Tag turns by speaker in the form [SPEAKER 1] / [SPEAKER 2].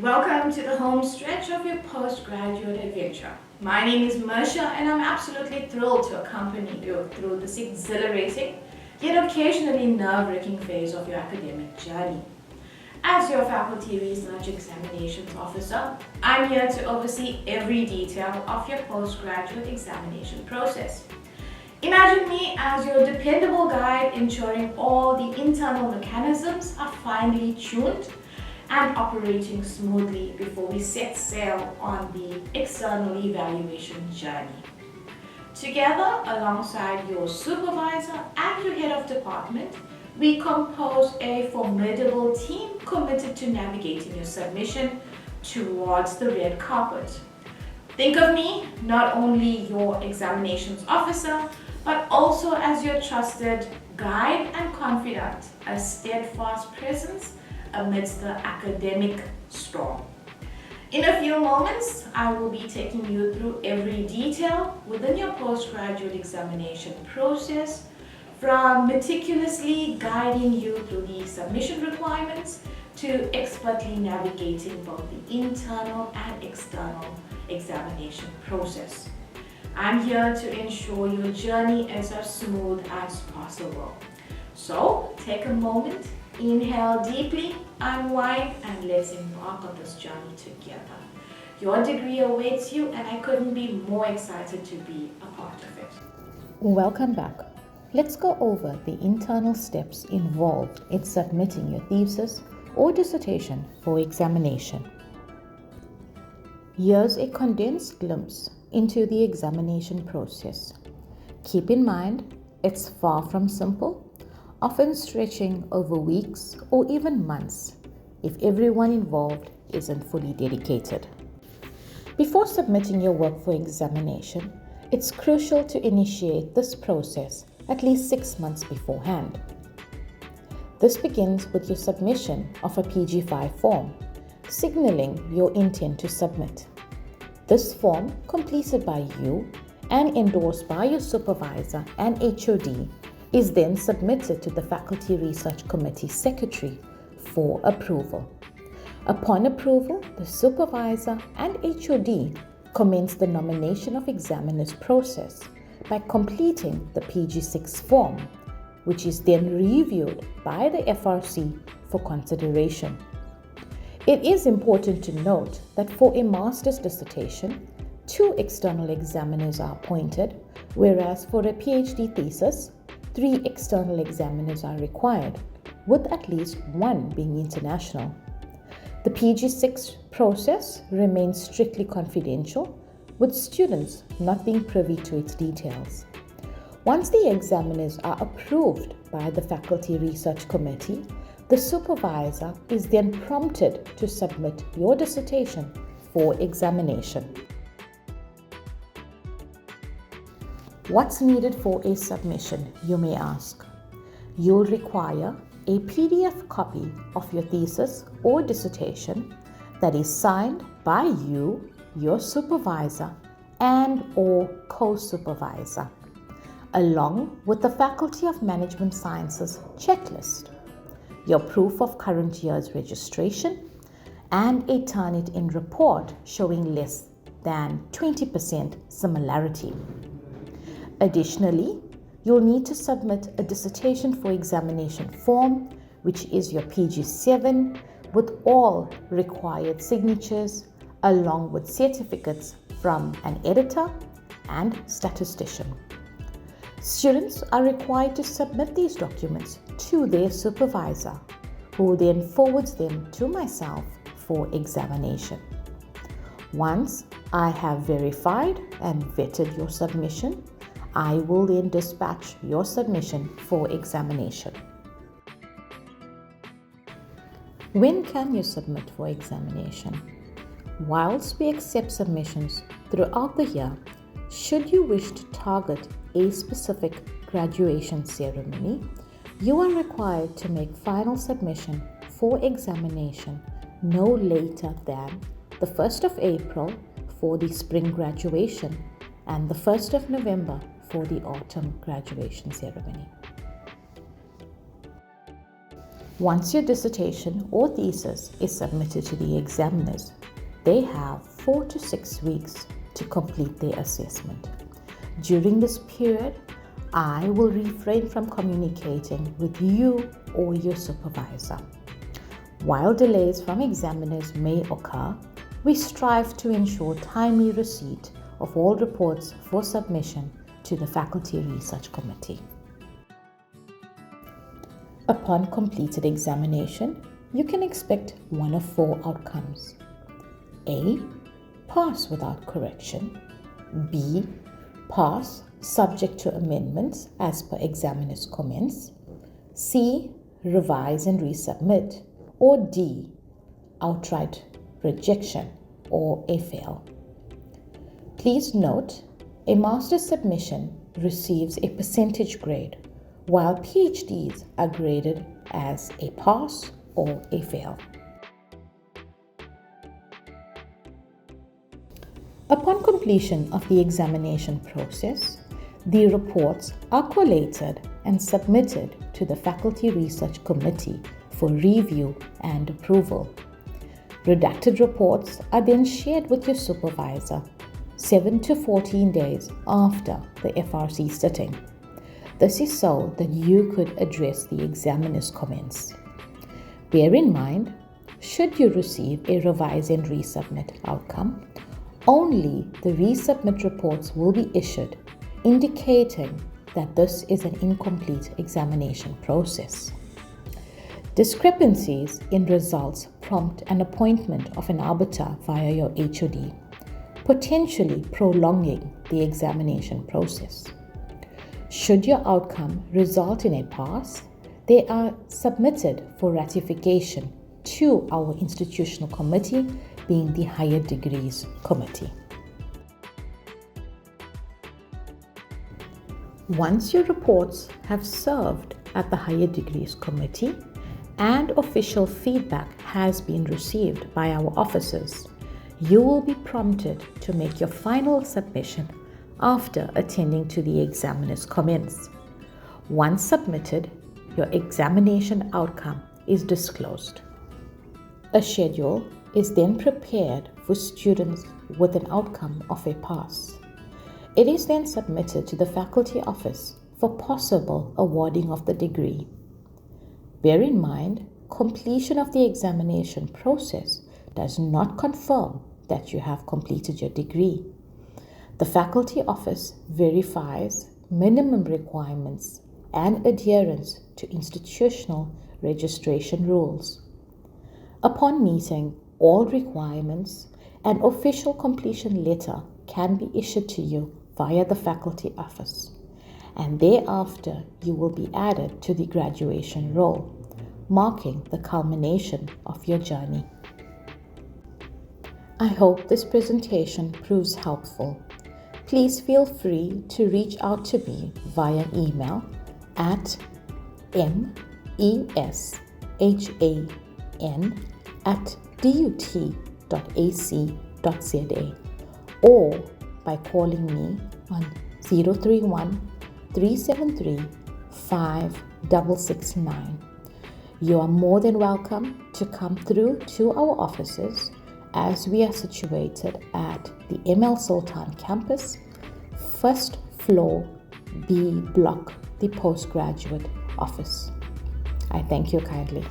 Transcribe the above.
[SPEAKER 1] Welcome to the home stretch of your postgraduate adventure. My name is Mesha and I'm absolutely thrilled to accompany you through this exhilarating yet occasionally nerve-wracking phase of your academic journey. As your Faculty Research Examinations Officer, I'm here to oversee every detail of your postgraduate examination process. Imagine me as your dependable guide, ensuring all the internal mechanisms are finely tuned and operating smoothly before we set sail on the external evaluation journey. Together, alongside your supervisor and your head of department, we compose a formidable team committed to navigating your submission towards the red carpet. Think of me not only your examinations officer, but also as your trusted guide and confidant, a steadfast presence amidst the academic storm. In a few moments, I will be taking you through every detail within your postgraduate examination process, from meticulously guiding you through the submission requirements to expertly navigating both the internal and external examination process. I'm here to ensure your journey is as smooth as possible. So take a moment, inhale deeply, unwind, and let's embark on this journey together. Your degree awaits you, and I couldn't be more excited to be a part of it.
[SPEAKER 2] Welcome back. Let's go over the internal steps involved in submitting your thesis or dissertation for examination. Here's a condensed glimpse into the examination process. Keep in mind, it's far from simple, often stretching over weeks or even months if everyone involved isn't fully dedicated. Before submitting your work for examination, it's crucial to initiate this process at least 6 months beforehand. This begins with your submission of a PG5 form, signaling your intent to submit. This form, completed by you and endorsed by your supervisor and HOD, is then submitted to the Faculty Research Committee Secretary for approval. Upon approval, the supervisor and HOD commence the nomination of examiners process by completing the PG6 form, which is then reviewed by the FRC for consideration. It is important to note that for a master's dissertation, 2 external examiners are appointed, whereas for a PhD thesis, 3 external examiners are required, with at least 1 being international. The PG6 process remains strictly confidential, with students not being privy to its details. Once the examiners are approved by the Faculty Research Committee, the supervisor is then prompted to submit your dissertation for examination. What's needed for a submission, you may ask? You'll require a PDF copy of your thesis or dissertation that is signed by you, your supervisor, and/or co-supervisor, along with the Faculty of Management Sciences checklist, your proof of current year's registration, and a Turnitin report showing less than 20% similarity. Additionally, you'll need to submit a dissertation for examination form, which is your PG7, with all required signatures, along with certificates from an editor and statistician. Students are required to submit these documents to their supervisor, who then forwards them to myself for examination. Once I have verified and vetted your submission, I will then dispatch your submission for examination. When can you submit for examination? Whilst we accept submissions throughout the year, should you wish to target a specific graduation ceremony, you are required to make final submission for examination no later than the 1st of April for the spring graduation and the 1st of November for the autumn graduation ceremony. Once your dissertation or thesis is submitted to the examiners, they have 4 to 6 weeks to complete their assessment. During this period, I will refrain from communicating with you or your supervisor. While delays from examiners may occur, we strive to ensure timely receipt of all reports for submission to the Faculty Research Committee. Upon completed examination, you can expect one of 4 outcomes. A. Pass without correction. B. Pass subject to amendments as per examiner's comments. C. Revise and resubmit. Or D. Outright rejection or a fail. Please note, a master's submission receives a percentage grade, while PhDs are graded as a pass or a fail. Upon completion of the examination process, the reports are collated and submitted to the Faculty Research Committee for review and approval. Redacted reports are then shared with your supervisor 7 to 14 days after the FRC sitting. This is so that you could address the examiner's comments. Bear in mind, should you receive a revise and resubmit outcome, only the resubmit reports will be issued, indicating that this is an incomplete examination process. Discrepancies in results prompt an appointment of an arbiter via your HOD, potentially prolonging the examination process. Should your outcome result in a pass, they are submitted for ratification to our institutional committee, being the Higher Degrees Committee. Once your reports have served at the Higher Degrees Committee and official feedback has been received by our officers, you will be prompted to make your final submission after attending to the examiner's comments. Once submitted, your examination outcome is disclosed. A schedule is then prepared for students with an outcome of a pass. It is then submitted to the faculty office for possible awarding of the degree. Bear in mind, completion of the examination process does not confirm that you have completed your degree. The faculty office verifies minimum requirements and adherence to institutional registration rules. Upon meeting all requirements, an official completion letter can be issued to you via the faculty office, and thereafter you will be added to the graduation roll, marking the culmination of your journey. I hope this presentation proves helpful. Please feel free to reach out to me via email at mesan@dut.ac.za or by calling me on 031 373 5669. You are more than welcome to come through to our offices, as we are situated at the ML Sultan campus, first floor, B block, the postgraduate office. I thank you kindly.